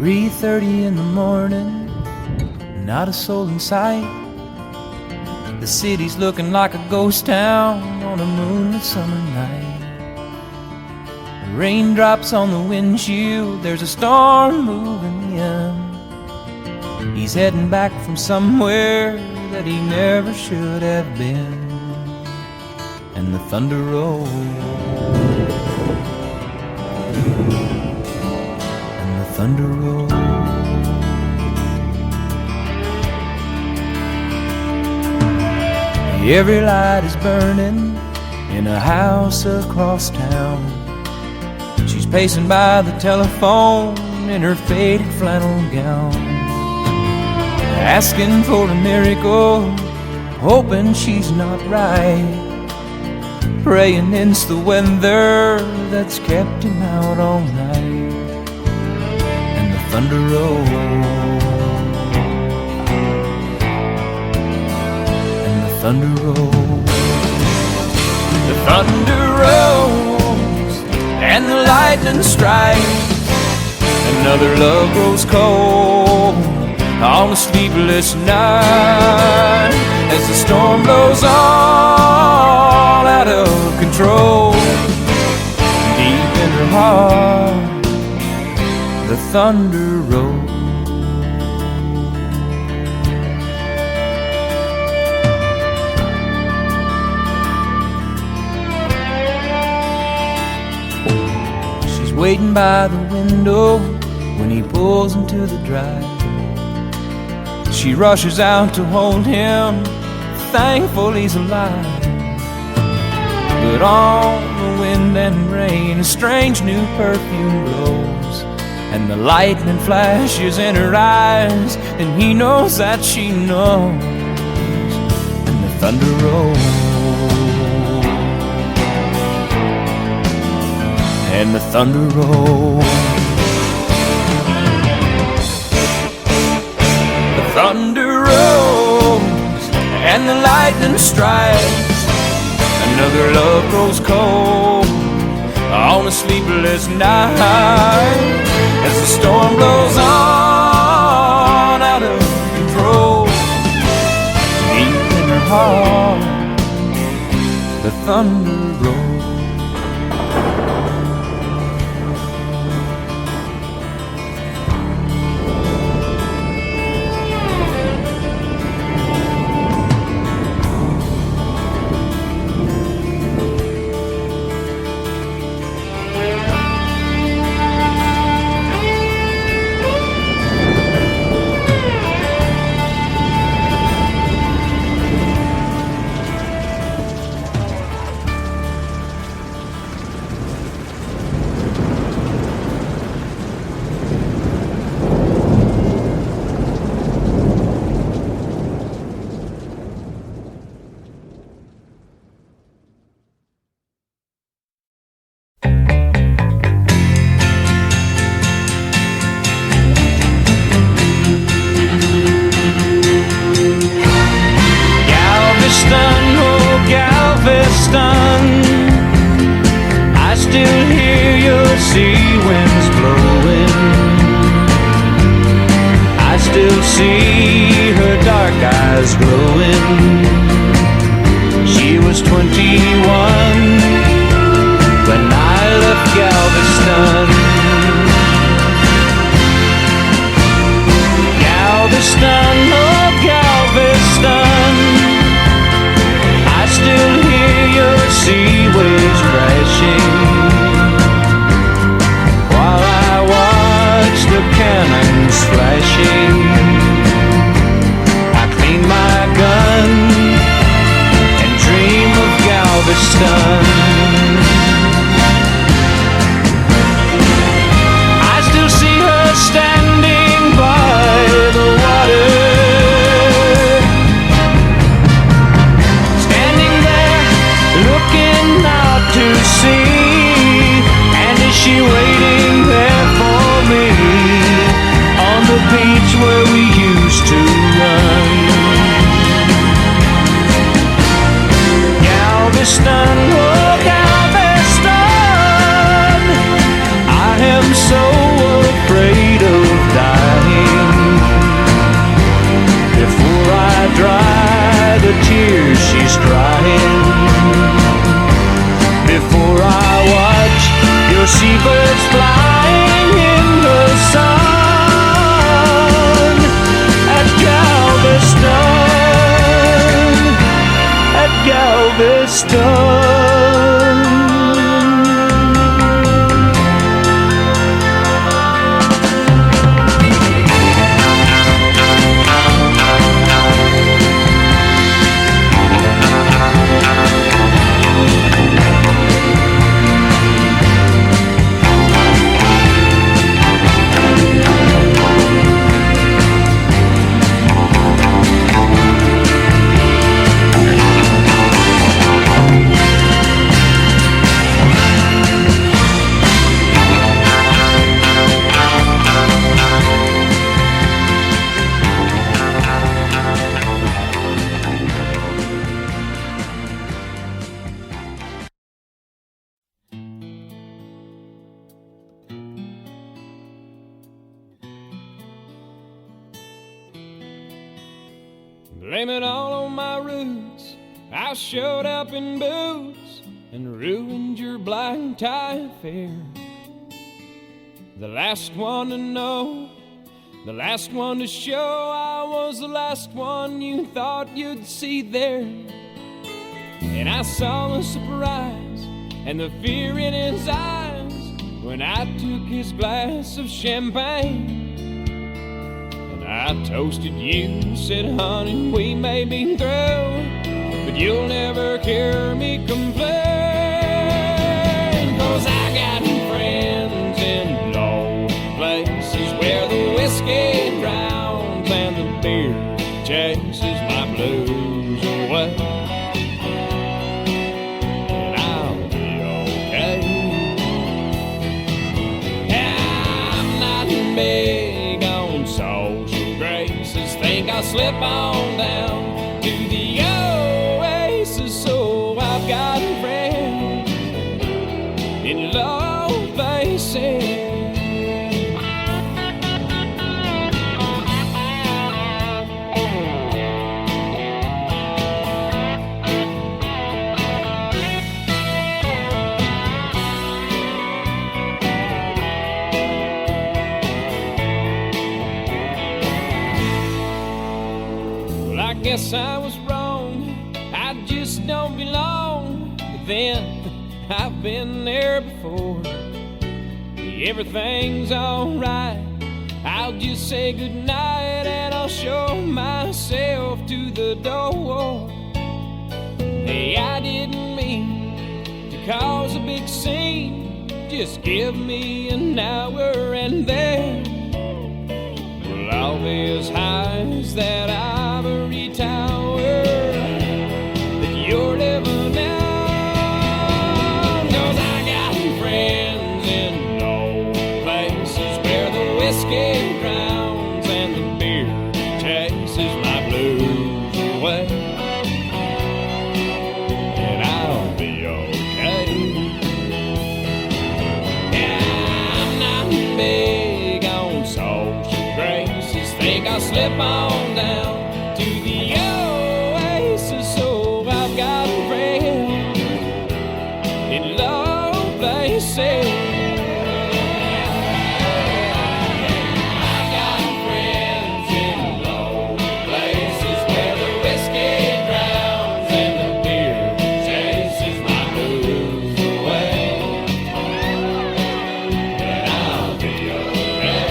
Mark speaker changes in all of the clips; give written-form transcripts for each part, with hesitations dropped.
Speaker 1: 3:30 in the morning, not a soul in sight. The city's looking like a ghost town on a moonlit summer night. Raindrops on the windshield, there's a storm moving in. He's heading back from somewhere that he never should have been. And the thunder rolls, and the thunder rolls. Every light is burning in a house across town. She's pacing by the telephone in her faded flannel gown, asking for a miracle, hoping she's not right, praying it's the weather that's kept him out all night. And the thunder rolls, and the thunder rolls. The thunder rolls, and the lightning strikes. Another love grows cold on a sleepless night, as the storm blows all out of control. Deep in her heart, the thunder rolls. She's waiting by the window when he pulls into the drive. She rushes out to hold him, thankful he's alive. But on the wind and rain, a strange new perfume blows, and the lightning flashes in her eyes, and he knows that she knows. And the thunder rolls, and the thunder rolls. Thunder rolls, and the lightning strikes. Another love grows cold on a sleepless night, as the storm blows on out of control. Deep in her heart, the thunder rolls. Galveston, I still hear your sea winds blowing. I still see her dark eyes glowing. She was 21 when I left Galveston. Galveston, oh Galveston, I still hear your sea waves crashing, while I watch the cannons flashing. I clean my gun and dream of Galveston. I still see her standing by the water, looking out to sea. And is she waiting there for me on the beach where we used to run? Galveston, oh Galveston, I am so afraid of dying. Blame it all on my roots. I showed up in boots and ruined your black tie affair. The last one to know, the last one to show, I was the last one you thought you'd see there. And I saw the surprise and the fear in his eyes when I took his glass of champagne. I toasted you, said, honey, we may be through, but you'll never hear me complain. 'Cause I got friends in low places where the whiskey drowns and the beer chases my blues away. And I'll be okay. I'm not big on social graces, think I'll slip on down to the oasis. So I've got a friend in low places. Guess I was wrong, I just don't belong. But then I've been there before. Everything's alright, I'll just say goodnight and I'll show myself to the door. Hey, I didn't mean to cause a big scene, just give me an hour and then we'll all be as high as that ivory tower that you're living on. 'Cause I got friends in low places where the whiskey drowns and the beer chases my blues away. And I'll be okay. Yeah, I'm not big on social graces, think I'll slip on down to the oasis. So I've got a friend in low places. I've got friends in low places where the whiskey drowns and the beer chases my blues away. And I'll be okay.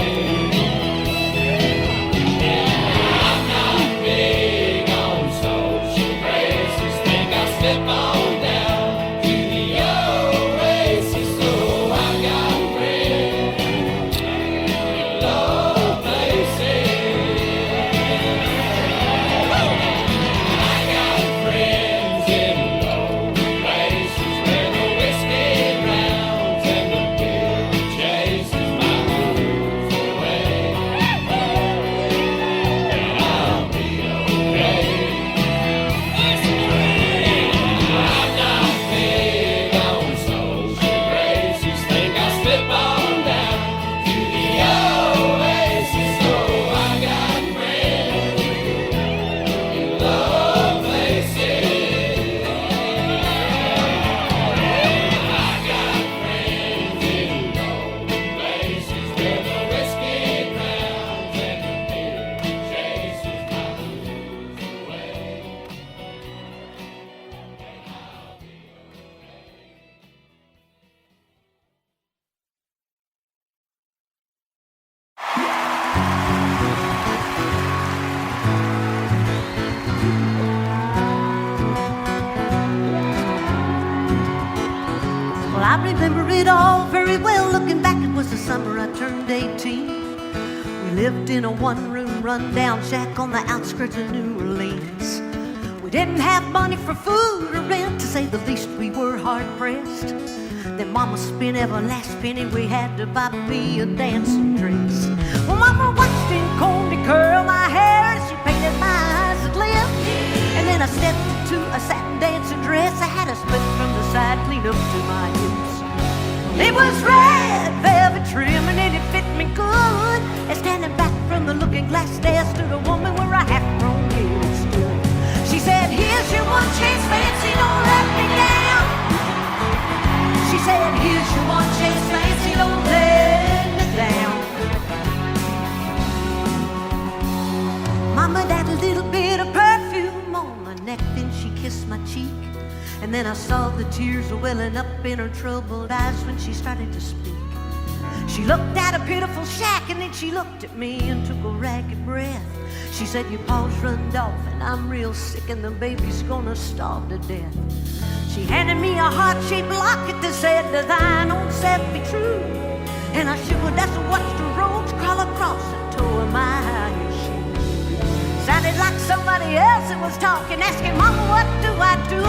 Speaker 2: remember it all very well. Looking back, it was the summer I turned 18. We lived in a one-room run-down shack on the outskirts of New Orleans. We didn't have money for food or rent, to say the least we were hard-pressed. Then Mama spent every last penny we had to buy me a dancing dress. Well, Mama watched in Coney curl my hair as she painted my eyes with lip. And then I stepped into a satin dancing dress. I had a split from the side clean up to my hips. It was red velvet trim and it fit me good. And standing back from the looking glass there stood a woman where a half-grown kid stood. She said, "Here's your one chance, fancy, don't let me down." She said, "Here's your one chance, fancy, don't let me down." Mama had a little bit of perfume on my neck, then she kissed my cheek. And then I saw the tears welling up in her troubled eyes when she started to speak. She looked at a pitiful shack and then she looked at me and took a ragged breath. She said, "Your paws runned off and I'm real sick and the baby's gonna starve to death." She handed me a heart-shaped locket that said, "To thine own self be true." And I shivered as I watched the roads crawl across the toe of my high shoe. Sounded like somebody else that was talking, asking, "Mama, what do I do?"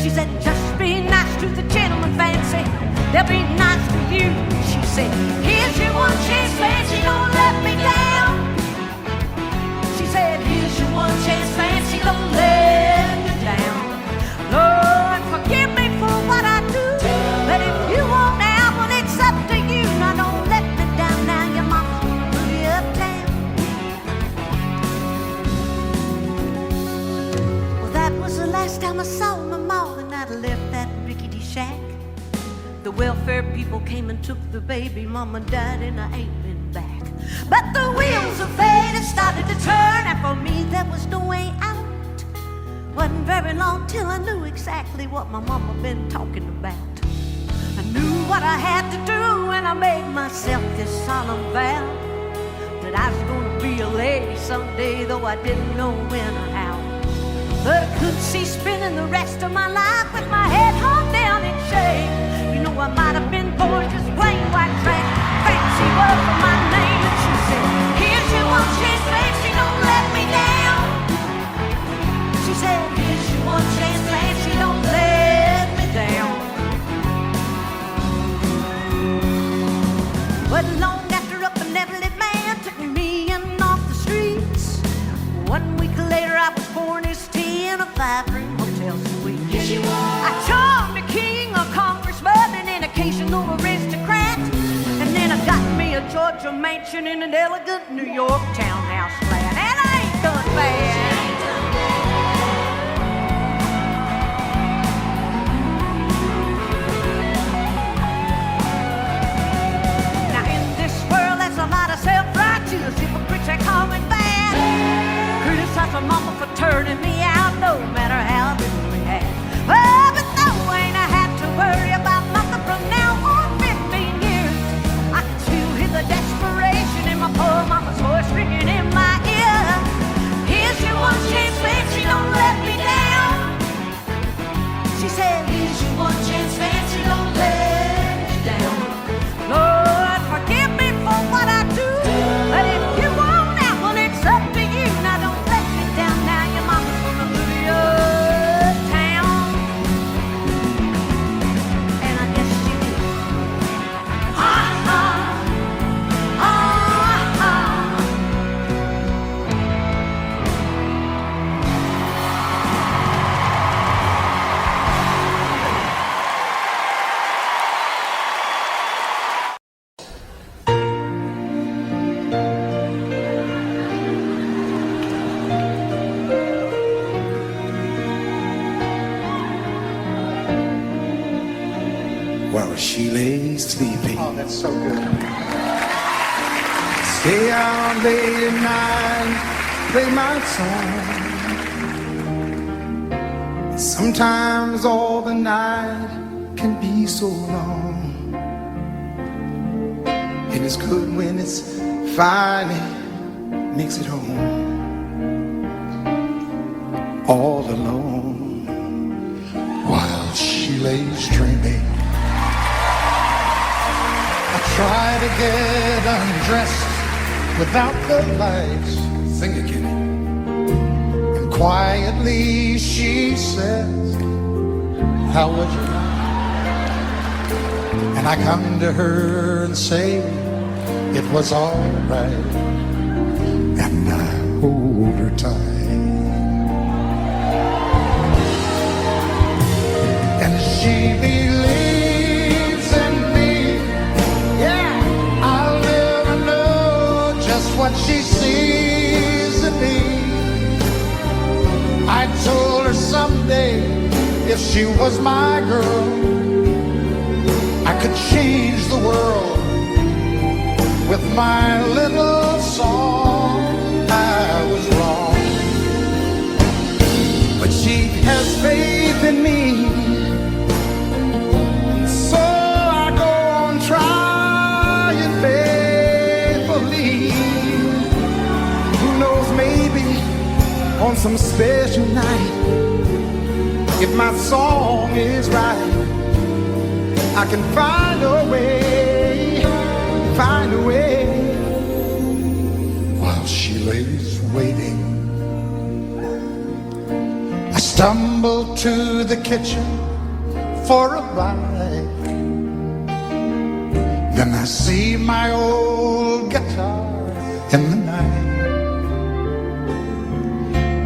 Speaker 2: She said, "Just be nice to the gentleman, fancy. They'll be nice to you." She said, "Here's your one chance, fancy, don't let me down." She said, "Here's your one chance, fancy, don't let me down." Lord, forgive me for what I do, but if you won't now, well, it's up to you. Now don't let me down now, your mama's gonna put you uptown. Well, that was the last time I saw my mom, and I'd left that rickety shack. The welfare people came and took the baby. Mama died and I ain't been back. But the wheels of fate had started to turn, and for me there was no way out. Wasn't very long till I knew exactly what my mama been talking about. I knew what I had to do, and I made myself this solemn vow that I was gonna be a lady someday, though I didn't know when or how. But I could see spending the rest of my life with my head hung down in shame. You know, I might have been born just plain white trash. Fancy was my name, and she said, "Here's your one chance, fancy, don't let me down." She said, "Here's your one chance, fancy, don't let me down." But long after a benevolent man took me in off the streets. 1 week later I was born as tea in a 5-room hotel suite. I charmed a king, a congressman, and an occasional aristocrat. And then I got me a Georgia mansion in an elegant New York townhouse flat. And I ain't done bad. Now in this world there's a lot of self-righteous hypocrites that call me bad. Criticize my mama for turning me out, no matter how little we had. Well, but though I ain't had to worry about nothing from now on 15 years, I can still hear the desperation in my poor mama's voice ringing in my ear. "Here's your one chance, fancy, don't let me down." She said, "Here's your one chance, fancy, don't let me down." Lord, forgive me for what I do, but if you won't now, well, it's up to you. Now don't let me down now, your mama's gonna move you uptown. And I guess she did.
Speaker 3: While she lay sleeping.
Speaker 4: Oh, that's so good.
Speaker 3: Stay out late at night, play my song. Sometimes all the night can be so long. And it's good when it's finally makes it home. All alone.
Speaker 4: While she lays dreaming.
Speaker 3: try to get undressed without the lights.
Speaker 1: Sing it, Kenny.
Speaker 3: And quietly she says, how was your night? And I come to her and say, it was all right. And I hold her tight. And she believes in me. Yeah, I'll never know just what she sees in me. I told her someday, if she was my girl, I could change the world with my little song. I was wrong, but she has faith in me, so I go on trying faithfully. Who knows, maybe on some special night, if my song is right, I can find a way, find a way. While she lays waiting, I stumble to the kitchen for a bite. Then I see my old guitar in the night,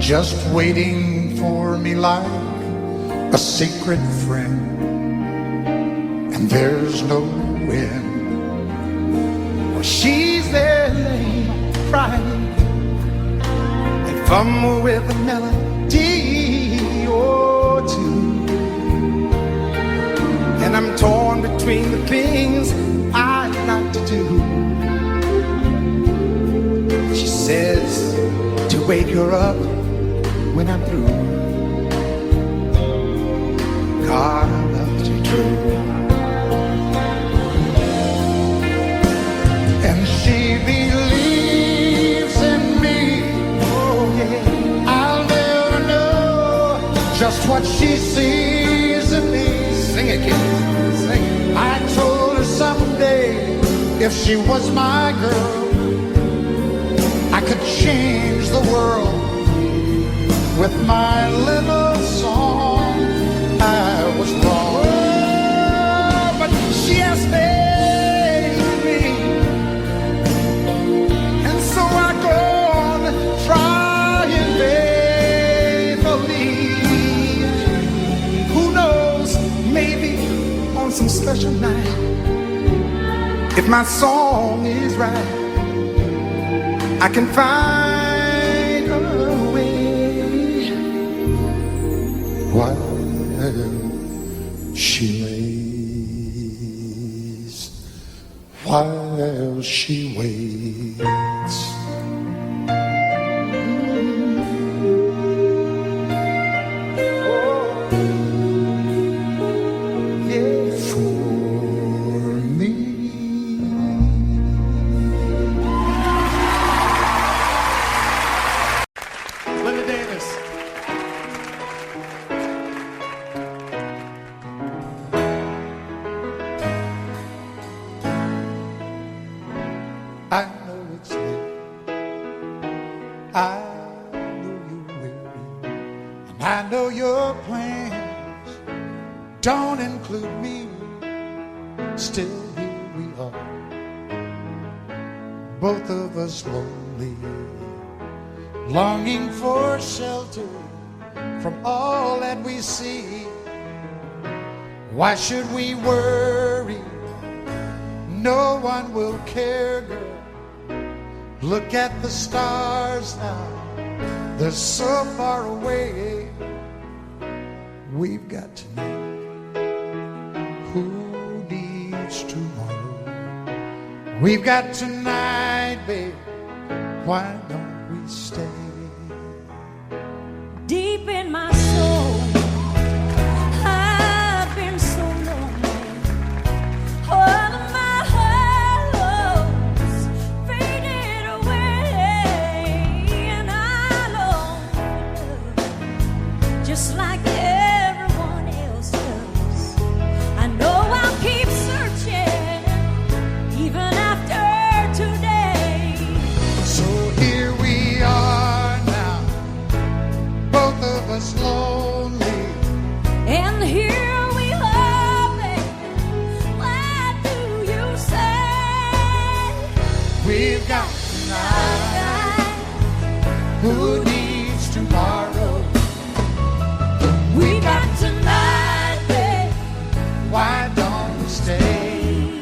Speaker 3: just waiting for me like a secret friend. And there's no end. Well, she's there laying, crying, and fumble with a melody or two. And I'm torn between the things I'd like to do. She says to wake her up when I'm through. God loves you true. And she believes in me. Oh yeah, I'll never know just what she sees in me. Sing it, kid. Sing it. I told her someday, if she was my girl, I could change the world with my little song. I was wrong, but she has faith in me, and so I go on trying faithfully. Who knows, maybe on some special night, if my song is right, I can find a way. While she lays, while she waits. I know it's late, I know you're weary, and I know your plans don't include me. Still here we are, both of us lonely, longing for shelter from all that we see. Why should we worry? No one will care, girl. Look at the stars now, they're so far away. We've got tonight, who needs tomorrow? We've got tonight, babe, why don't we stay?
Speaker 4: Deep in my soul, I've been so lonely. All of my hopes faded away, and I long for love, just like everyone else does. I know I'll keep searching,
Speaker 3: got tonight. Who needs tomorrow? We got tonight, babe. Why don't we stay?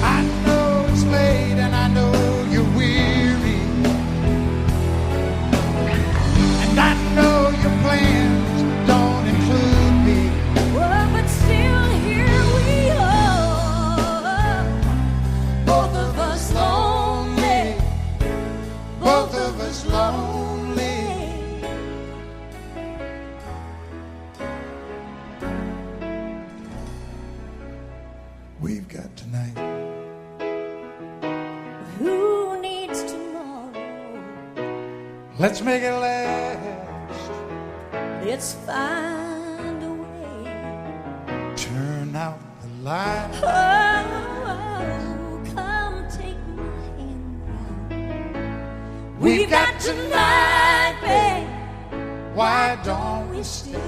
Speaker 3: I know it's late and I know you're weary, and I know your plans don't include me.
Speaker 4: Oh, but still here we are, both of us lonely,
Speaker 3: Both of us lonely. We've got tonight.
Speaker 4: Who needs tomorrow?
Speaker 3: Let's make it last.
Speaker 4: Let's find a way.
Speaker 3: Turn out the light.
Speaker 4: Oh, come take my hand now.
Speaker 3: We've got
Speaker 4: tonight, babe.
Speaker 3: Why don't we
Speaker 4: Stay.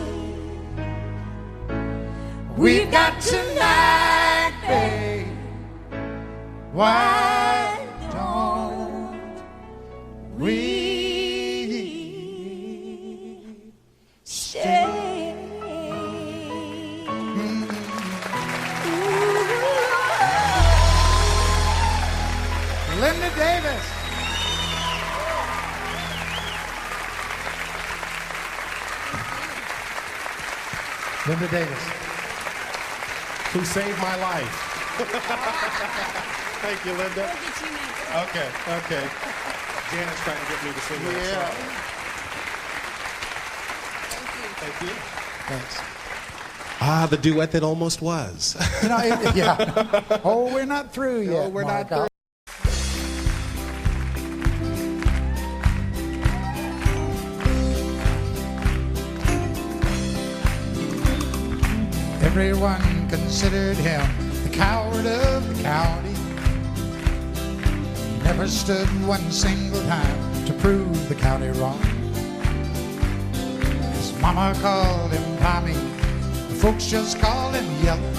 Speaker 3: We've got tonight, babe. Why don't we
Speaker 4: Stay.
Speaker 3: Linda Davis. Linda Davis.
Speaker 5: Who saved my life. Thank you, Linda. Okay. Janet's trying to get me to sing that song. Thank you.
Speaker 3: Thanks.
Speaker 5: Ah, the duet that almost was.
Speaker 3: You know, yeah. Oh, we're not through yet.
Speaker 5: No, we're not
Speaker 3: Mark.
Speaker 5: through.
Speaker 3: Everyone considered him the coward of the county. Never stood one single time to prove the county wrong. His mama called him Tommy, the folks just called him Yellow.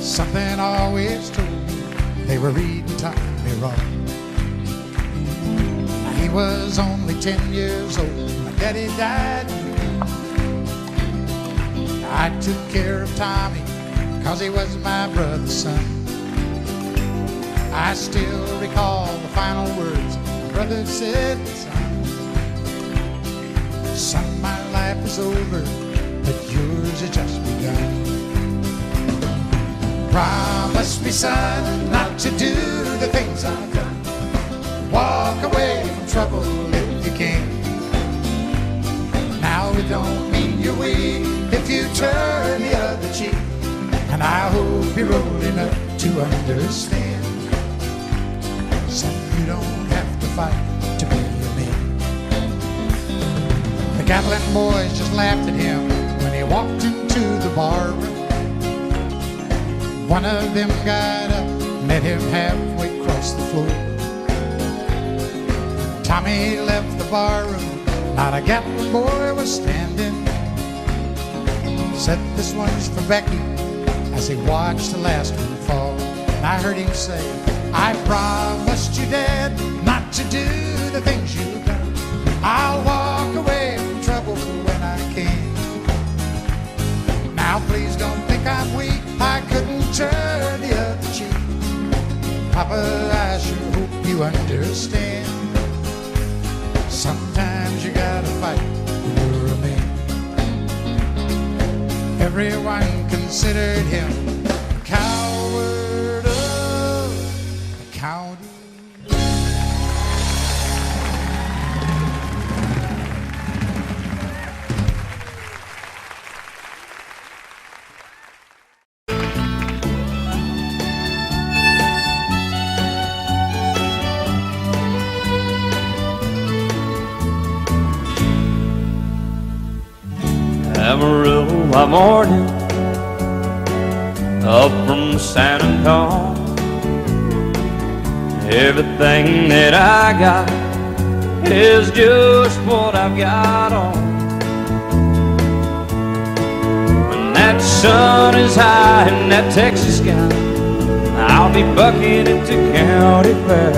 Speaker 3: Something always told me they were reading Tommy wrong. He was only 10 years old, my daddy died. I took care of Tommy, 'cause he was my brother's son. I still recall the final words my brother said, son, my life is over, but yours has just begun. Promise me, son, not to do the things I've done. Walk away from trouble if you can. Now it don't mean you're weak if you turn the other cheek, and I hope you're old enough to understand. Son, you don't have to fight to be a man. The Gatlin boys just laughed at him when he walked into the bar room. One of them got up, met him halfway across the floor. Tommy left the bar room, not a Gatlin boy was standing. Said, this one's for Becky, as he watched the last one fall. And I heard him say, I promised you, Dad, not to do the things you've done. I'll walk away from trouble when I can. Now please don't think I'm weak, I couldn't turn the other cheek. Papa, I sure hope you understand. Sometimes you gotta fight when you're a man. Everyone considered him a coward of the county.
Speaker 1: Amarillo by morning, up from San Antonio. Everything that I got is just what I've got on. When that sun is high in that Texas sky, I'll be bucking into county fair.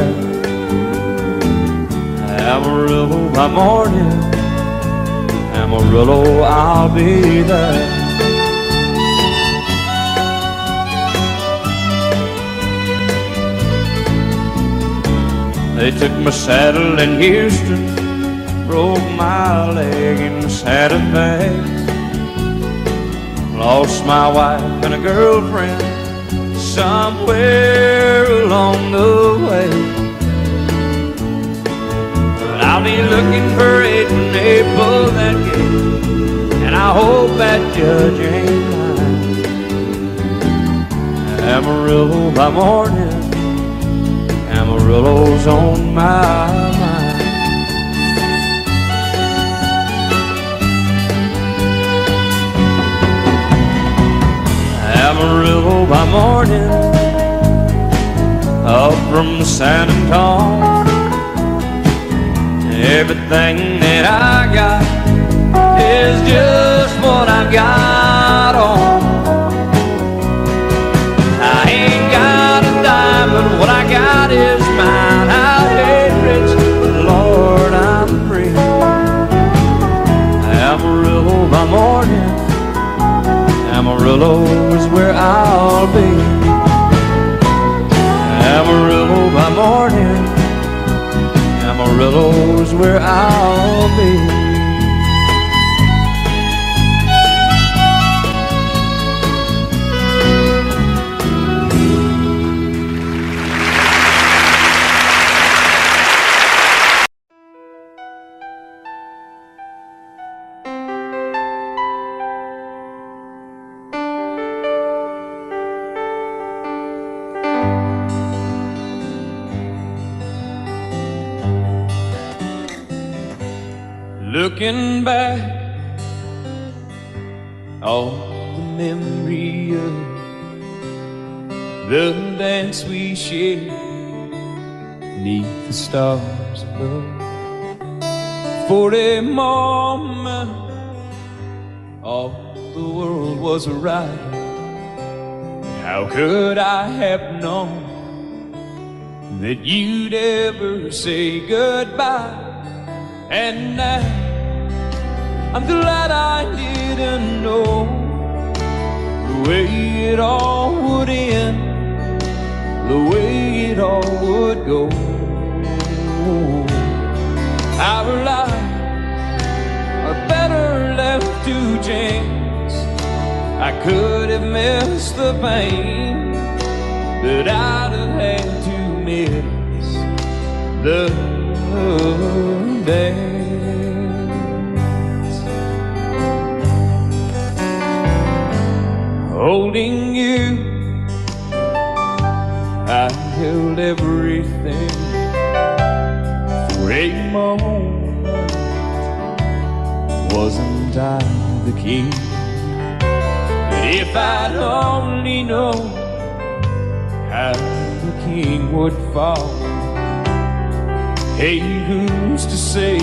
Speaker 1: Amarillo by morning, Amarillo, I'll be there. They took my saddle in Houston, broke my leg in Santa Fe. Lost my wife and a girlfriend somewhere along the way. But I'll be looking for it when they pull that gate, and I hope that judge ain't lying. Amarillo by morning, Amarillo's on my mind. Amarillo by morning, up from San Antonio. Everything that I got is just what I got on. I ain't got a dime, but what I got is mine. I ain't rich, but Lord, I'm free. Amarillo by morning, Amarillo is where I'll be. Amarillo by morning, Amarillo is where I'll be. Looking back on the memory of the dance we shared beneath the stars above. For a moment, all the world was right. How could I have known that you'd ever say goodbye? And now I'm glad I didn't know the way it all would end, the way it all would go. Our lives are better left to chance. I could have missed the pain, but I'd have had to miss the dance. Holding you, I held everything. For a moment, wasn't I the king? But if I'd only known how the king would fall, hey, who's to say?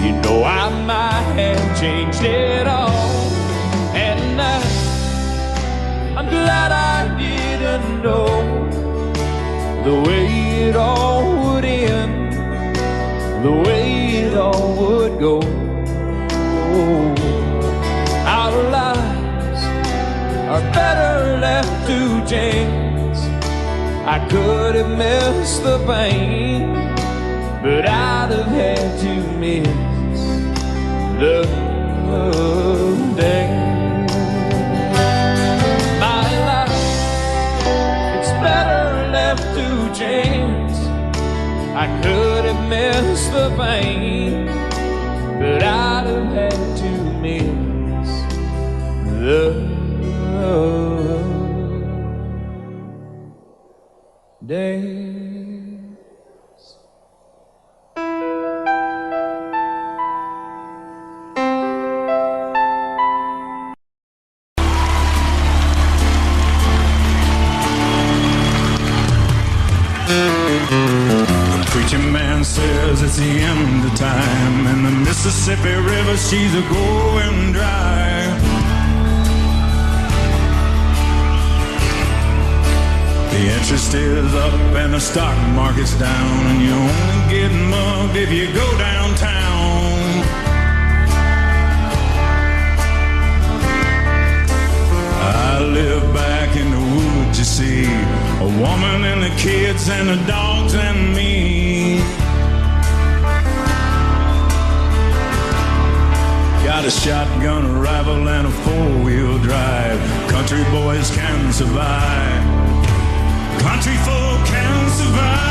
Speaker 1: You know I might have changed it all. And I'm glad I didn't know the way it all would end, the way it all would go. Our lives are better left to chance. I could have missed the pain, but I'd have had to miss the dance. My life, it's better left to chance. I could have missed the pain, but I'd have had to miss the days.
Speaker 6: The preacher man says it's the end of time, and the Mississippi River, she's a going dry. Interest is up and the stock market's down, and you only get mugged if you go downtown. I live back in the woods, you see, a woman and the kids and the dogs and me. Got a shotgun, a rifle, and a four-wheel drive. Country boys can survive. Country folk can survive.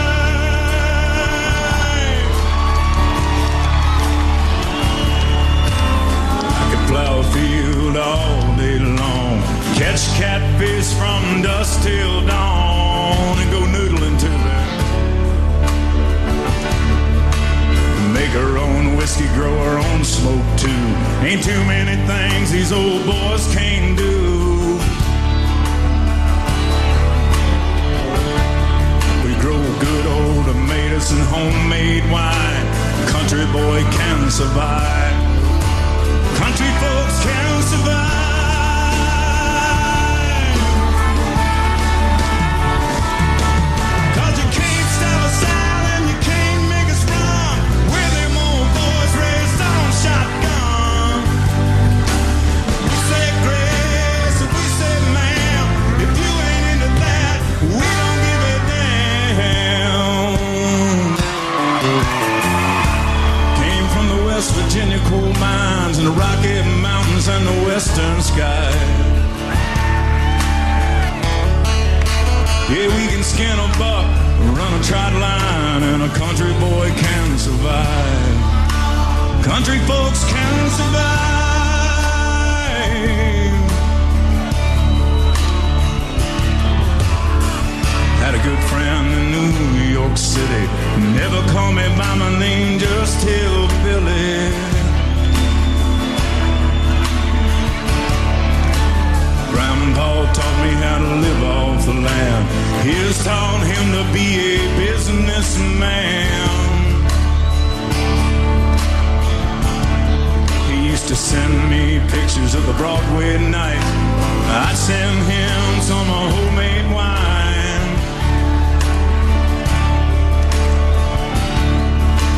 Speaker 6: I could plow a field all day long, catch catfish from dusk till dawn, and go noodling to them. Make our own whiskey, grow our own smoke too. Ain't too many things these old boys can't do. We grow good old tomatoes and homemade wine. Country boy can survive. Country folks can survive. Cause you can't stop us out and you can't make us run. We're them old boys raised on shotgun. We say grace and we say ma'am. If you ain't into that, we don't give a damn. Came from the West Virginia coal mines and the Rocky Mountains and the western sky. Yeah, we can skin a buck, run a trot line, and a country boy can survive. Country folks can survive. Had a good friend in New York City, never called me by my name, just Hillbilly. Grandpa taught me how to live off the land. He's taught him to be a businessman. He used to send me pictures of the Broadway night. I'd send him some homemade wine.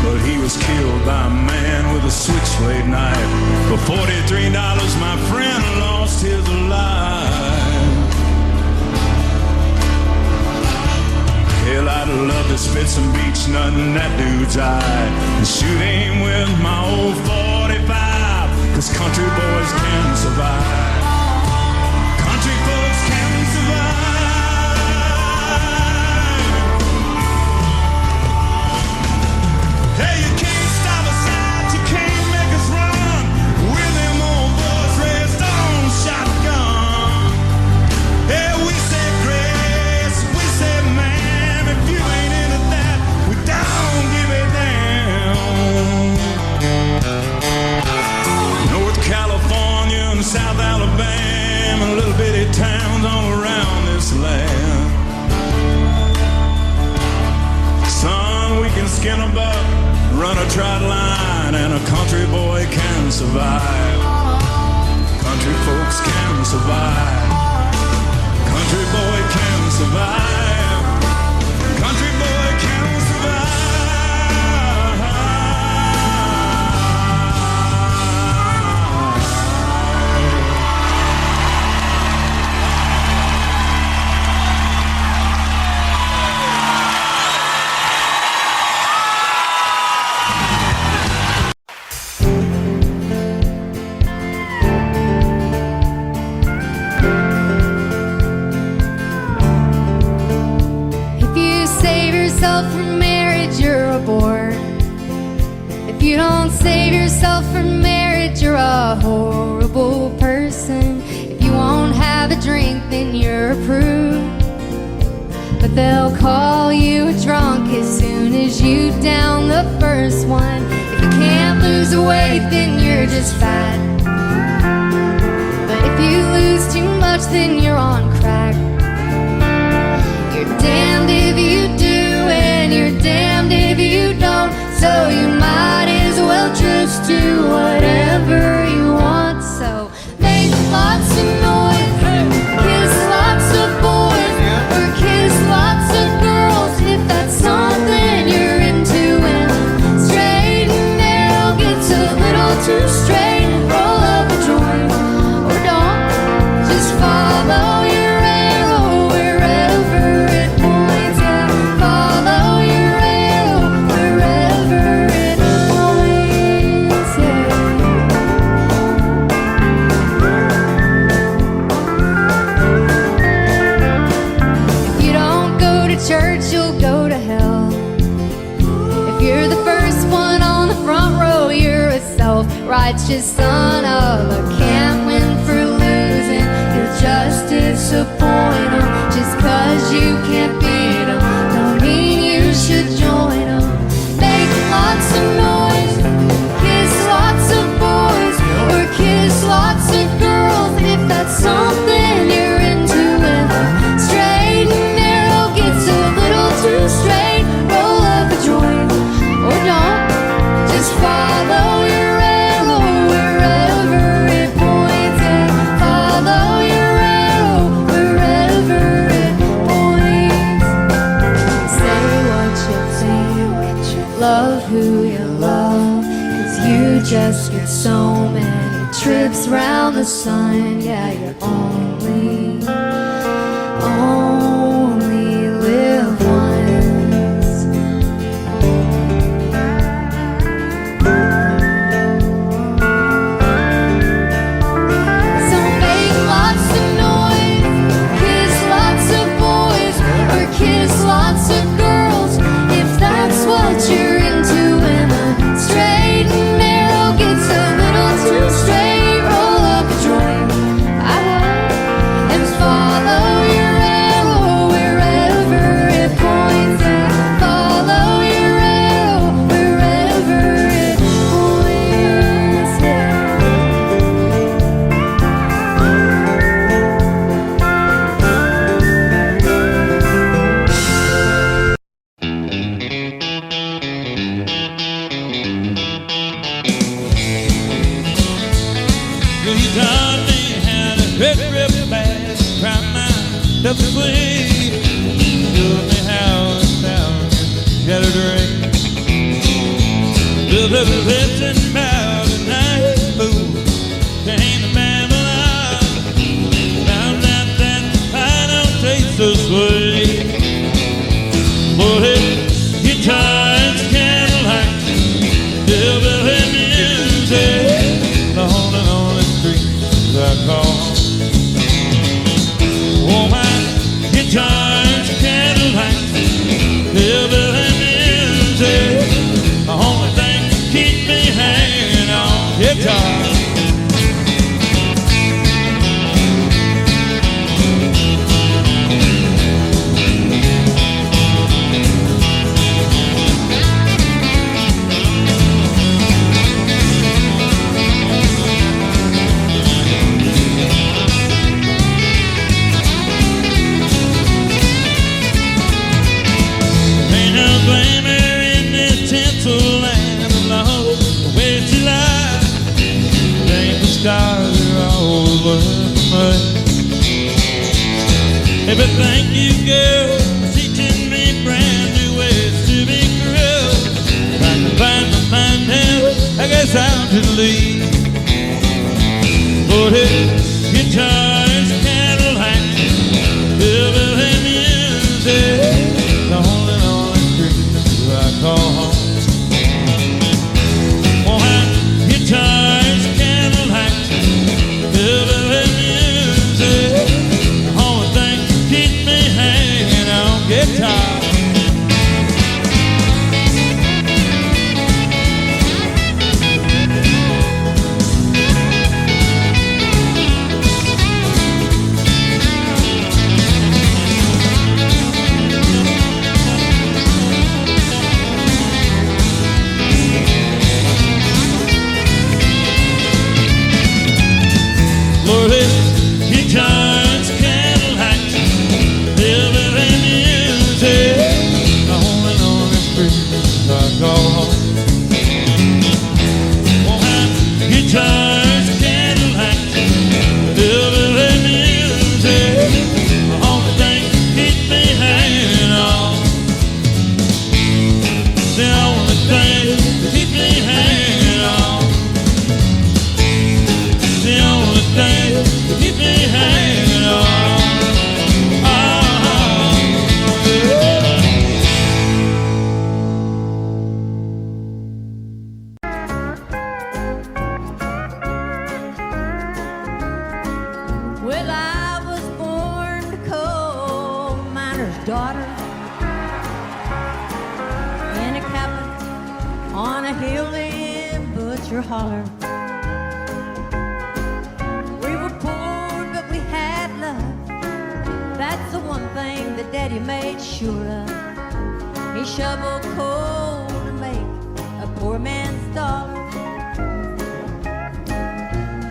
Speaker 6: But he was killed by a man with a switchblade knife. For $43, my friend lost his life. Hell, I'd love to spit some beach nut in that dude's eye and shoot him with my old 45. Cause country boys can survive. Country folks can survive. Hey, you can't stop us out, you can't make us run. We're them old boys raised on shotgun. Hey, we say grace, we say ma'am. If you ain't into that, we don't give a damn. North California and South Alabama, little bitty towns all around this land. Son, we can skin a buck, run a trot line, and a country boy can survive. Country folks can survive. Country boy can survive. Country boy can survive.
Speaker 7: If you save yourself from marriage, you're a bore. If you don't save yourself from marriage, you're a horrible person. If you won't have a drink, then you're a prude. But they'll call you a drunk as soon as you down the first one. If you can't lose weight, then you're just fat. But if you lose too much, then you're on crack. You're damned if you do and you're damned if you don't. So you might as well just do whatever you want. So make lots of noise, kiss lots of boys, or kiss lots righteous son of a can't win for losing. You'll just disappoint them. Just 'cause you can't beat them don't mean you should join them. Make lots of noise, kiss lots of boys, or kiss lots of girls if that's something you're into. And the straight and narrow gets a little too straight, roll up a joint or don't. Just follow your arrow wherever it points, and follow your arrow wherever it points. Say what you think, love who you love, 'cause you just get so many trips round the sun. Yeah, you only live once. So make lots of noise, kiss lots of boys, or kiss lots of girls if that's what you're into. And the straight and narrow gets a little too straight, roll up a joint, and follow your arrow wherever it points, and follow your arrow wherever it points.
Speaker 6: Well, he taught me how to rip fast, cry myself to sleep. Showed me how it sounds, got a drink. Built up a listen about a night fool. Came to Babylon, found out that I don't taste so sweet. Boy, guitar and candlelight, hillbilly music, the only I call. Oh, my guitar's candlelight, hillbilly music, the only thing that keeps me hanging on guitar. Stars are all over me. Hey, but thank you, girl, for teaching me brand new ways to be cruel. If I can find my mind now, I guess I'll just leave. But it's guitars, candlelight, hillbilly music, the only street I call home. Oh, my guitars, candlelight, hillbilly music, the only thing that keeps me hanging on guitar. Lord, it's guitars, candlelight, hillbilly music, the only street I call home. Won't have guitars, candlelight, hillbilly music, the only thing that keeps me hanging on. The only thing that keeps me hanging on. The only thing that keeps me hanging on.
Speaker 2: Well, I was born a coal miner's daughter in a cabin on a hill in Butcher Holler.
Speaker 4: one thing that Daddy made sure of. He shoveled coal to make a poor man's dollar.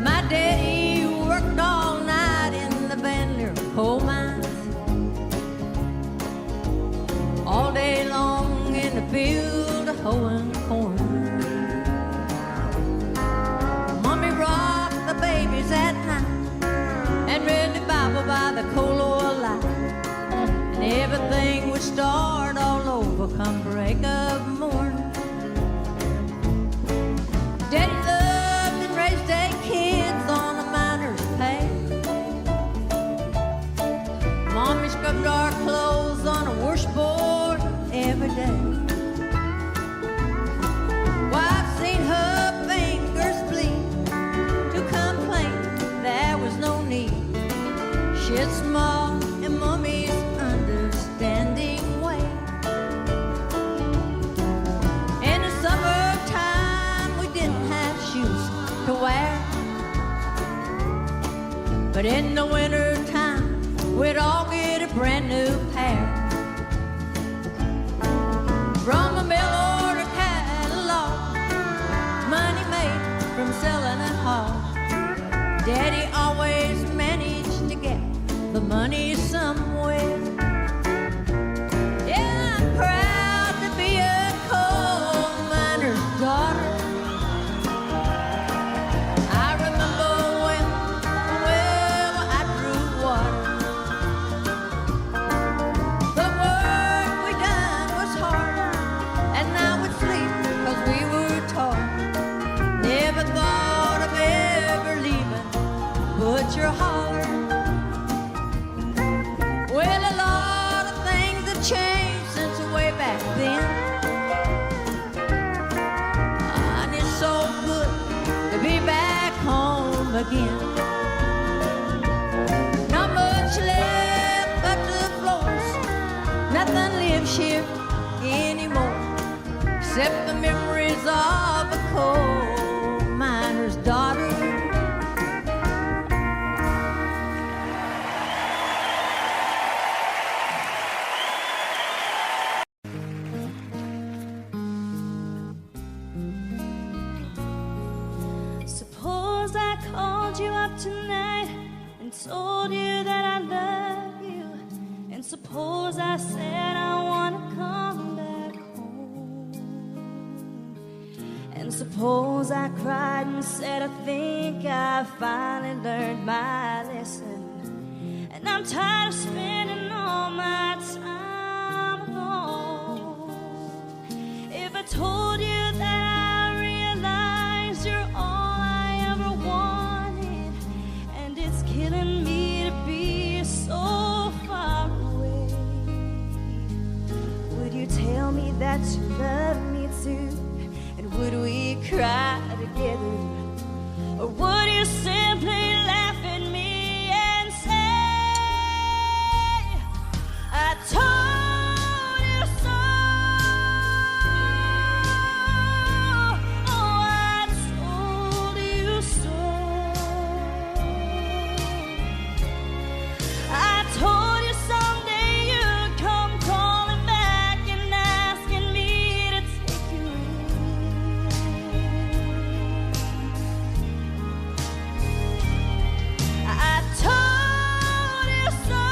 Speaker 4: My daddy worked all night in the Bandler coal mines, all day long in the field hoeing corn. Mommy rocked the babies at night and read the Bible by the coal oil light, and everything would start all over come break of morn. Daddy loved and raised 8 kids on a miner's pay. Mommy scrubbed our clothes on a washboard every day. Well, I've seen her fingers bleed to complain there was no need. She's small in Mommy's understanding way. In the summertime we didn't have shoes to wear, but in the wintertime we'd all get a brand new pair. From a mail order catalog, money made from selling a hog, Daddy always managed to get the money somewhere. Yeah, I'm proud to be a coal miner's daughter. I remember when I drew water. The work we done was hard, and I would sleep 'cause we were taught. Never thought of ever leaving Butcher Holler. Well, a lot of things have changed since way back then, and it's so good to be back home again. Not much left but the floors, nothing lives here anymore except the memories of a coal miner's daughter.
Speaker 8: Suppose I called you up tonight and told you that I love you, and suppose I said I want to come back home, and suppose I cried and said I think I finally learned my lesson, and I'm tired of spending all my time alone. If I told you that I realized you're all I ever wanted, and it's killing me to be so far away, would you tell me that you love me too? And would we cry together? Or would you simply laugh at me and say, I told you so? Oh, I told you so. I told you someday you'd come calling back and asking me to take you in. I told you so,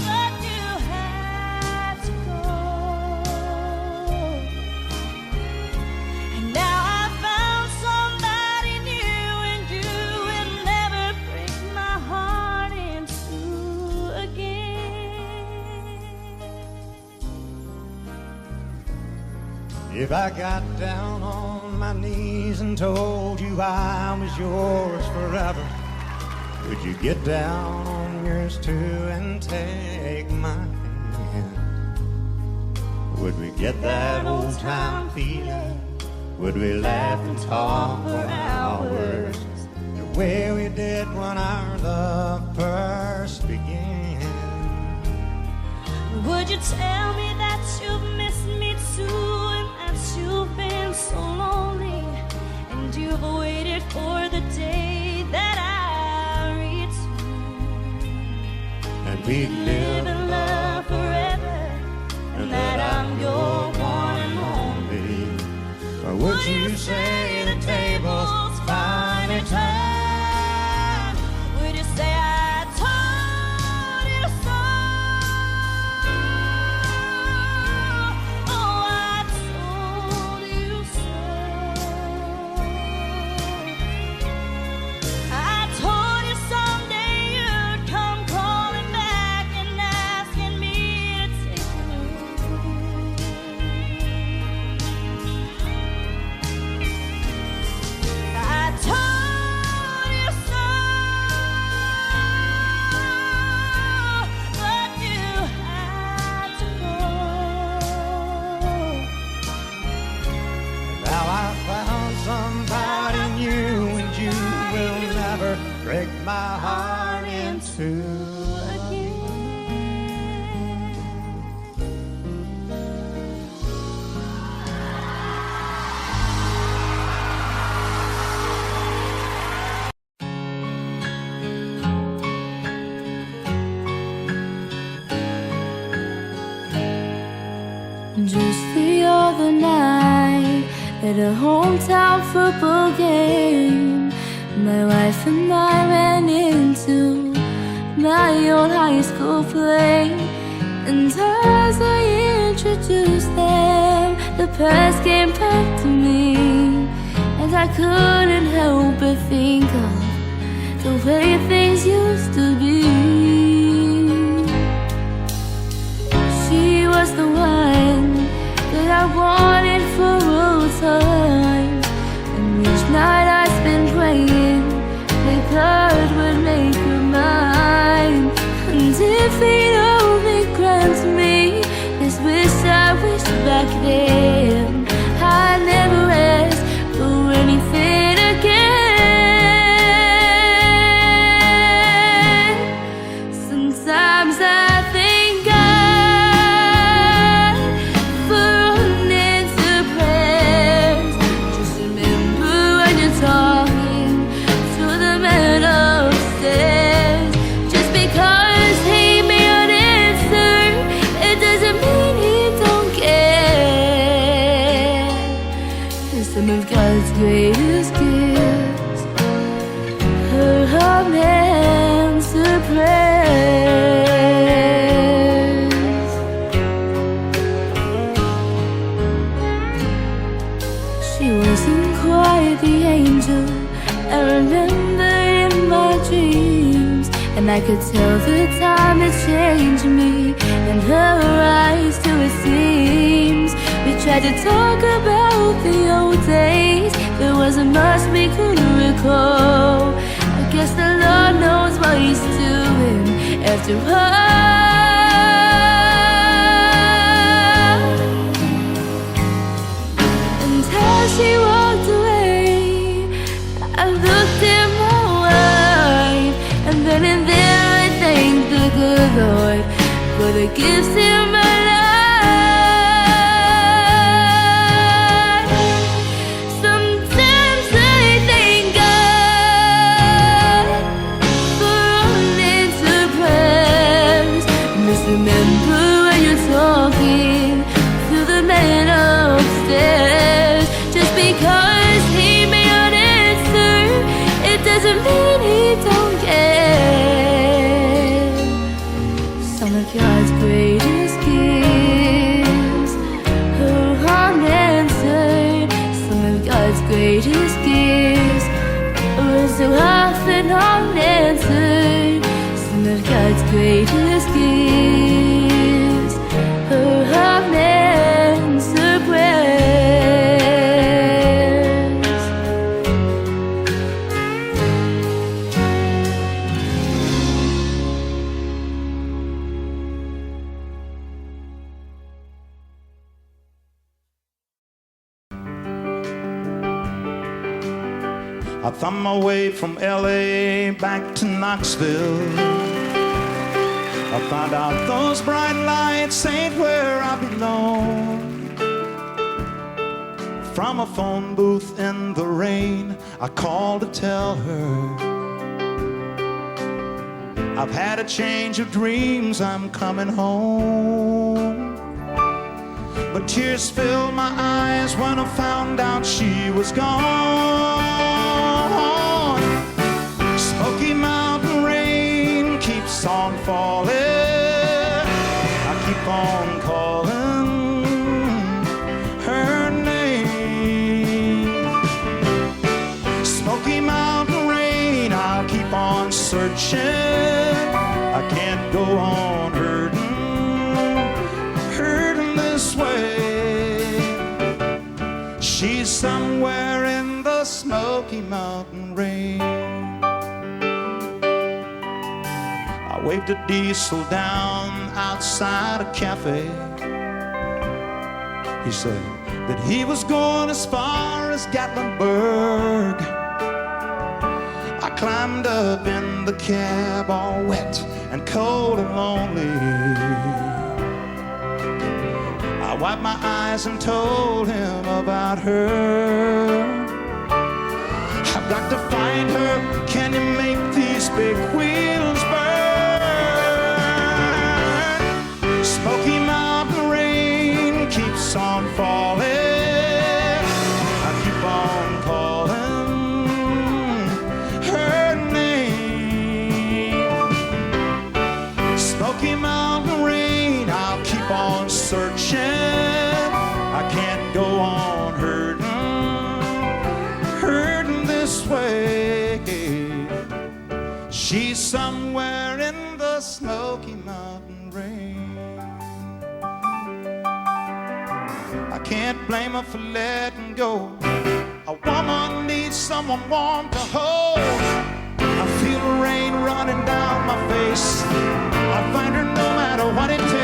Speaker 8: but you had to go. And now I found somebody new, and you will never break my heart in two again.
Speaker 3: If I got down on my knees and told you I was yours forever, would you get down on yours too and take my hand? Would we get that old time feeling? Would we laugh and talk for hours the way we did when our love first began?
Speaker 8: Would you tell me that you've missed me too, and that you've been so lonely, and you've waited for the day that I return?
Speaker 3: we'd live in love forever, and that I'm your one and only. Or would you say the tables finally turned? Would you say I told you so? Oh, I told you so. I told you someday you'd come crawling back and asking me to take you. I told you so, but you had to go. Now I found somebody new, and you will never break my heart in two again.
Speaker 7: Just the other night at a hometown football game, my wife and I ran into my old high school play. And as I introduced them, the past came back to me, and I couldn't help but think of the way things used to be. She was the one that I wanted for all time, and each night I spent praying that God would make her mine. And if He'd only grant me this wish I wished back then, I'd never ask for anything again. Sometimes I thank God for unanswered prayers. Just remember when you're talking to the man upstairs. Just because he may not answer, it doesn't mean he don't care. 'Cause some of God's greatest gifts are unanswered prayers. She wasn't quite the angel I remembered in my dreams, and I could tell the time had changed me and her eyes too, it seems. We tried to talk about the old days, there wasn't much we could recall. I guess the Lord knows what He's doing after all. And as she walked away, I looked at my wife, and then and there I thanked the good Lord for the gifts in my life. Sometimes I thank God for unanswered prayers. Just remember when you're talking to the man upstairs. Just because he may not answer, it doesn't mean he don't care. Some of God's greatest gifts are unanswered. Some of God's greatest gifts are so often unanswered. Some of God's greatest gifts are unanswered prayers.
Speaker 6: I found my way from LA back to Knoxville. I found out those bright lights ain't where I belong. From a phone booth in the rain, I called to tell her
Speaker 3: I've had a change of dreams, I'm coming home. But tears filled my eyes when I found out she was gone. Smoky Mountain rain keeps on falling. I keep on calling her name. Smoky Mountain rain, I'll keep on searching. I can't go on hurting this way. She's somewhere in the Smoky Mountain rain. I waved a diesel down outside a cafe. He said that he was going as far as Gatlinburg. I climbed up in the cab all wet and cold and lonely. I wiped my eyes and told him about her. I've got to find her. Can you make these big wheels burn? Smoky Mountain rain keeps on falling. I keep on calling her name. Smoky Mountain rain, I'll keep on searching. I can't go on hurting this way. She's somewhere in the Smoky Mountain rain. I can't blame her for letting go. A woman needs someone warm to hold. I feel the rain running down my face. I'll find her no matter what it takes.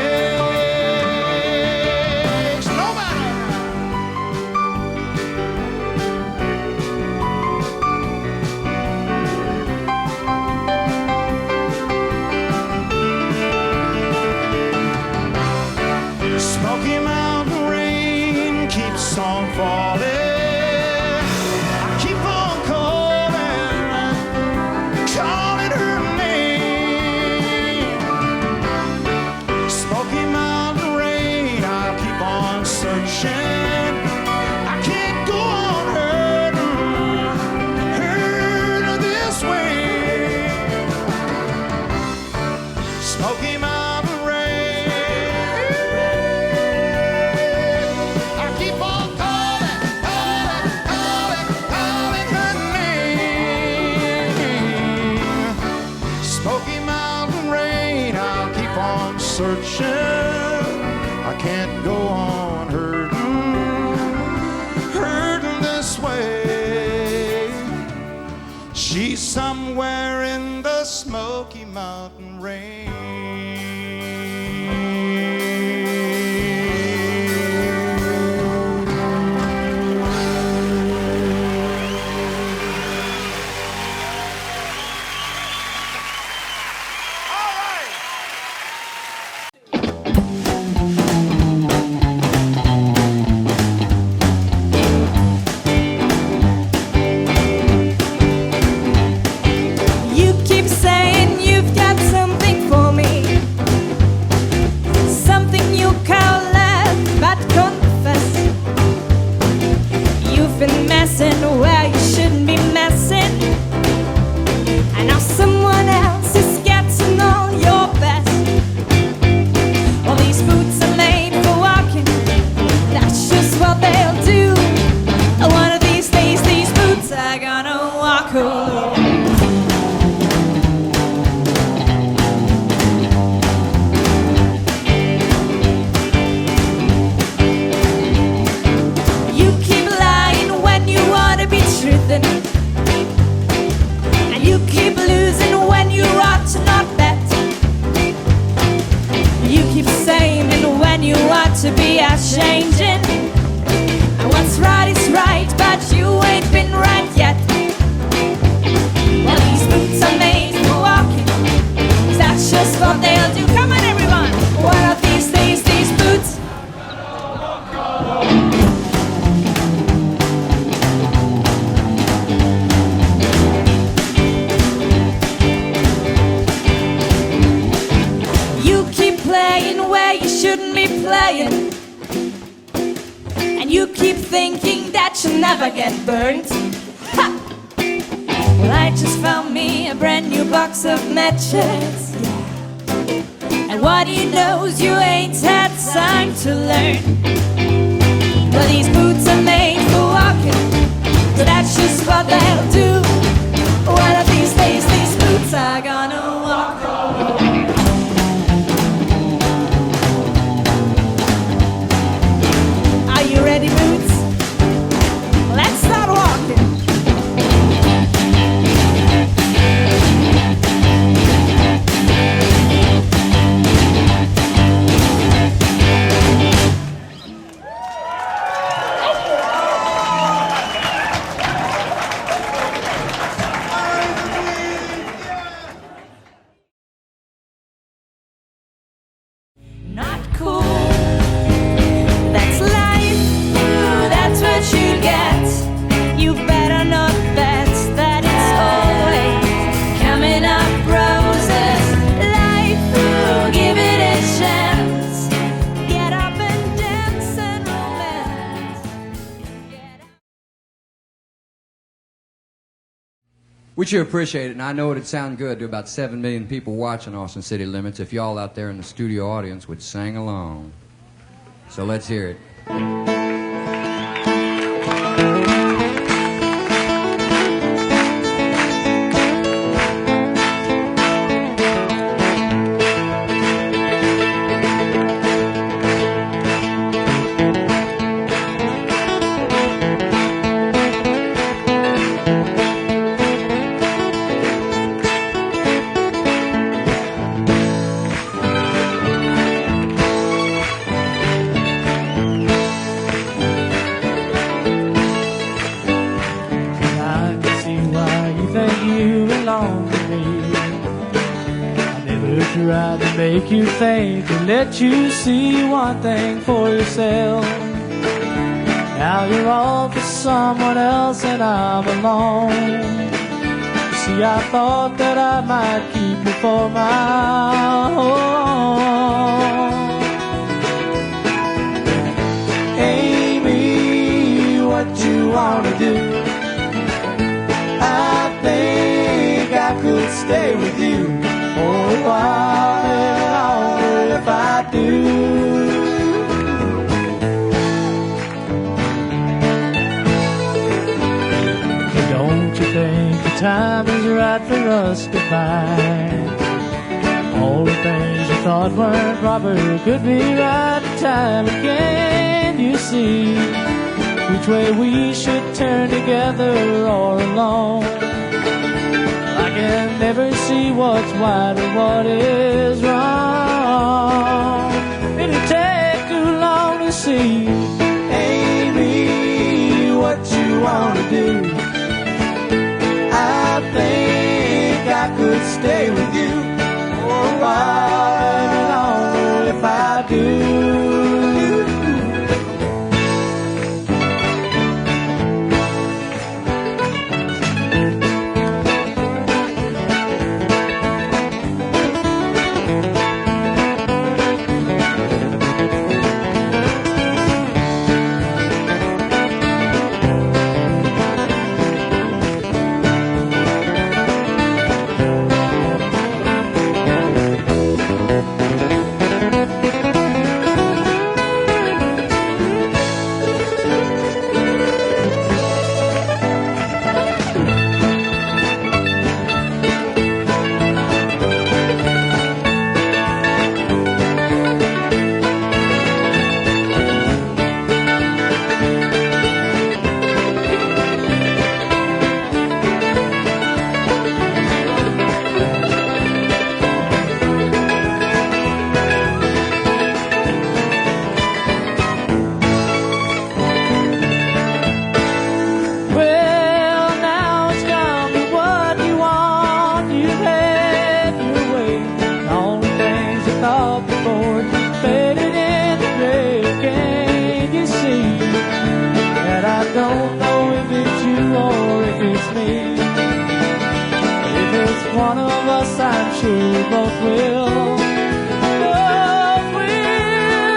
Speaker 3: No matter. Smoky Mountain rain keeps on falling. I keep on calling her name. Smoky Mountain rain, I'll keep on searching. I can't go on hurting this way. Smoky Mountain rain, I keep on calling her name. Smoky Mountain rain, I'll keep on searching. I can't go on hurting this way. She's somewhere in the Smoky Mountain rain.
Speaker 9: You keep saying you've got something for me. shouldn't be playing. And you keep thinking that you'll never get burnt. Ha! Well, I just found me a brand new box of matches. And what he knows, you ain't had time to learn. Well, these boots are made for walking, so that's just what they'll do. One of these days, these boots are gonna walk. Are you ready, boots? Let's start walking. Not cool. That's life. That's what you get. You better not bet that it's always coming up roses. Life, give it a chance. Get up and dance and romance.
Speaker 10: We sure appreciate it, and I know it'd sound good to about 7 million people watching Austin City Limits if y'all out there in the studio audience would sing along. So let's hear it.
Speaker 11: Try to make you think and let you see one thing for yourself. Now you're all for someone else and I'm alone. You see, I thought that I might keep you for my own. Amie, what you wanna do? I think I could stay with you for a while longer if I do. Don't you think the time is right for us to find? All the things you thought weren't proper could be right in time. And can you see which way we should turn, together or alone? I can never see what's right or what is wrong. It'll take too long to see. Amie, what you wanna do? I think I could stay with you for a while longer if I do. One of us, I'm sure, both will. Both will.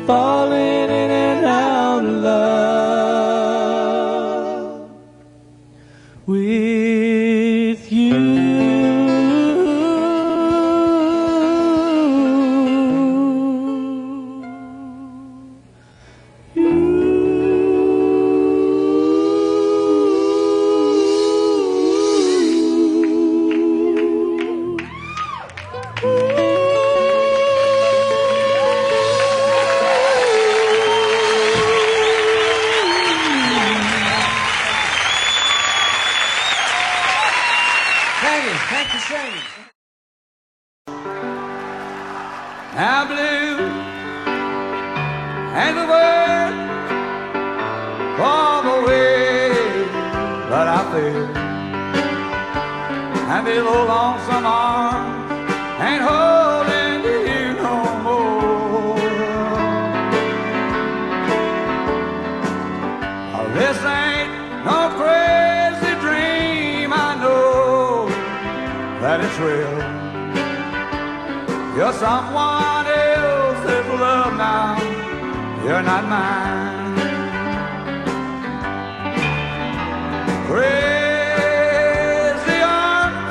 Speaker 11: falling in and out of love with you.
Speaker 1: Thank you, singing. How blue and the world for the way that I feel, and these old lonesome arms ain't holding you no more. Oh, this ain't no crazy dream, I know that it's real. You're someone else's love now, you're not mine. Crazy arms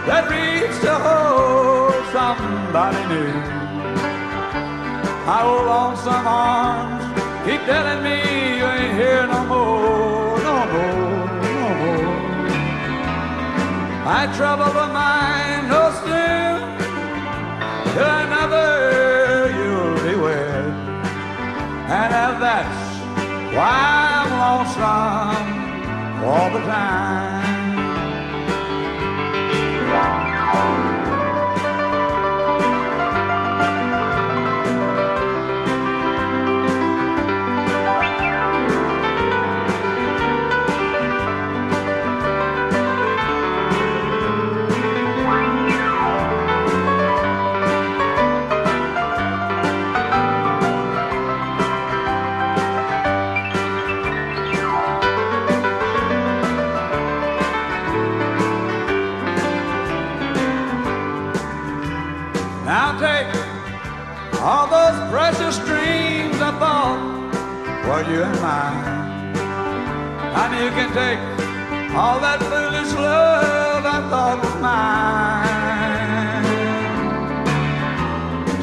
Speaker 1: that reach to hold somebody new. My old lonesome arms keep telling me you ain't here no more, no more, no more. My trouble of mine no soon, till another you'll be wed. And if that's why I'm lonesome all the time. Now take all those precious dreams I thought were you and mine, and you can take all that foolish love I thought was mine.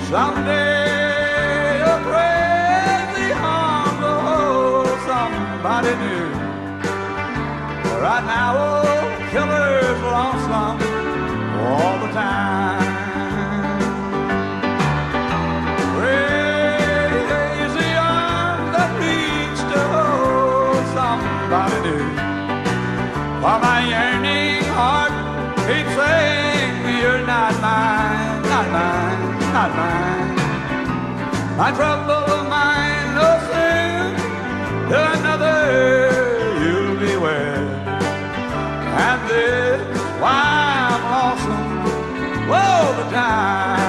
Speaker 1: Someday your crazy arms will hold somebody new. Right now, old killer's lonesome all the time. Somebody new. While my yearning heart keeps saying you're not mine, not mine, not mine. My trouble of mine no soon till another you'll be wed. And this is why I'm lonesome all the time.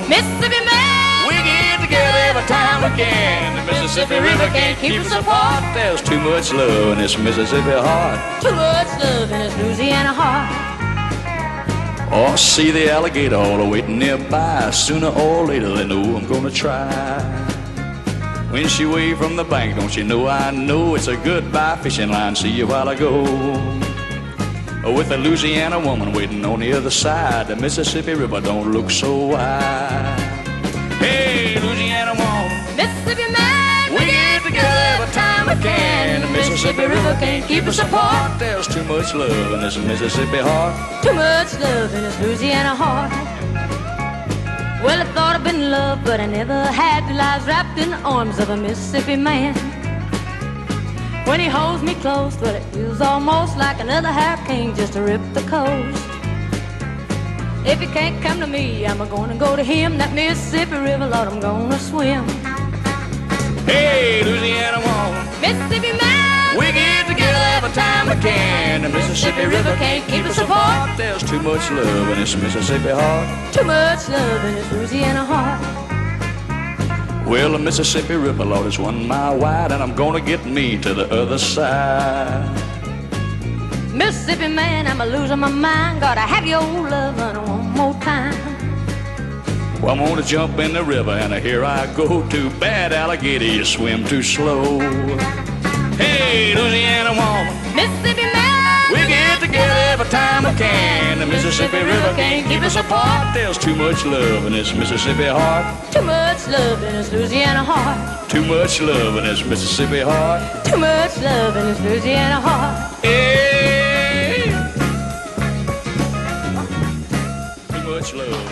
Speaker 9: Mississippi man,
Speaker 6: We get together every time we can. The Mississippi River can't keep us apart. There's too much love in this Mississippi heart.
Speaker 9: too much love in this Louisiana heart.
Speaker 6: Oh, see the alligator all waiting nearby. Sooner or later they know I'm gonna try. When she waved from the bank, don't you know I know it's a goodbye fishing line. See you while I go. With a Louisiana woman waiting on the other side, the Mississippi River don't look so wide. Hey, Louisiana woman,
Speaker 9: Mississippi man,
Speaker 6: we get together every time we can. The Mississippi River can't keep us apart. There's too much love in this Mississippi heart.
Speaker 9: too much love in this Louisiana heart. Well, I thought I'd been in love, but I never had till I was wrapped in the arms of a Mississippi man. When he holds me close, well, it feels almost like another hurricane just to rip the coast. If he can't come to me, I'm gonna go to him. That Mississippi River, Lord, I'm gonna swim.
Speaker 6: Hey, Louisiana woman,
Speaker 9: Mississippi man,
Speaker 6: we get together every time we can. The Mississippi River can't keep us apart. There's too much love in this Mississippi heart.
Speaker 4: Too much love in this Louisiana heart.
Speaker 6: Well, the Mississippi River, Lord, is 1 mile wide, and I'm gonna get me to the other side.
Speaker 4: Mississippi man, I'm a losing my mind. Gotta have your love running one more time.
Speaker 6: Well, I'm gonna jump in the river, and here I go. Too bad, alligator, you swim too slow. Hey, Louisiana woman,
Speaker 4: Mississippi man,
Speaker 6: we get together every time we can. The Mississippi River can't keep us apart. There's too much love in this Mississippi heart.
Speaker 4: too much love in this Louisiana heart.
Speaker 6: Too much love in this Mississippi heart.
Speaker 4: Too much love in this Louisiana heart.
Speaker 6: Hey, too much love.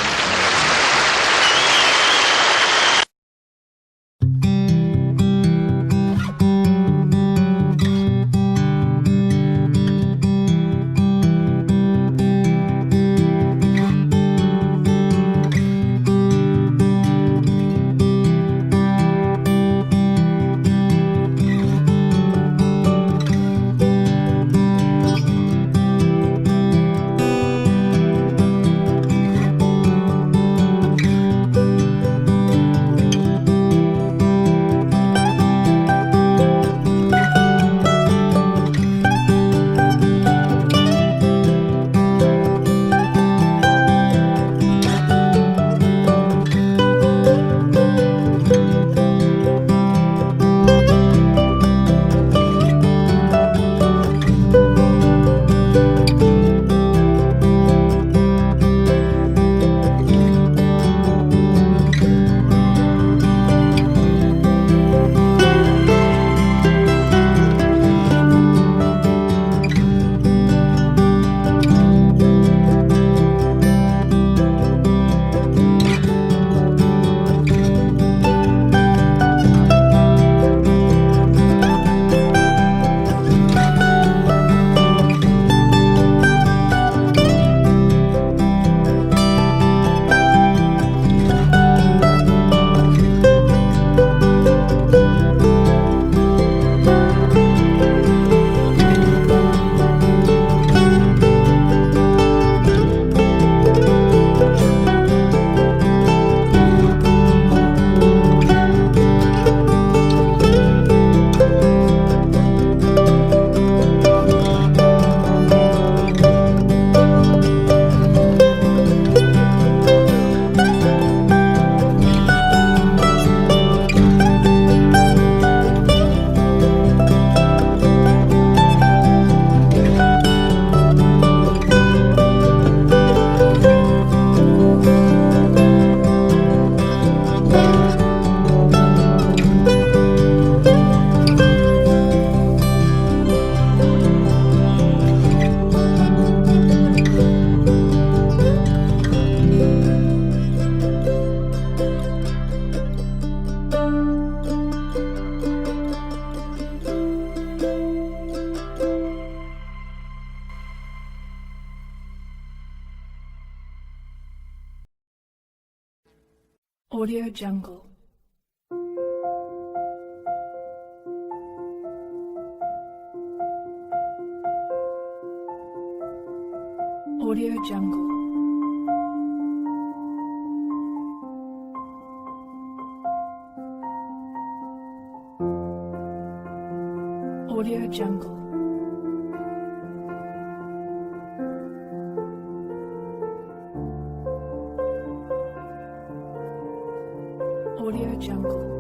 Speaker 12: Audio Jungle. Audio Jungle. Audio Jungle. Audio Jungle.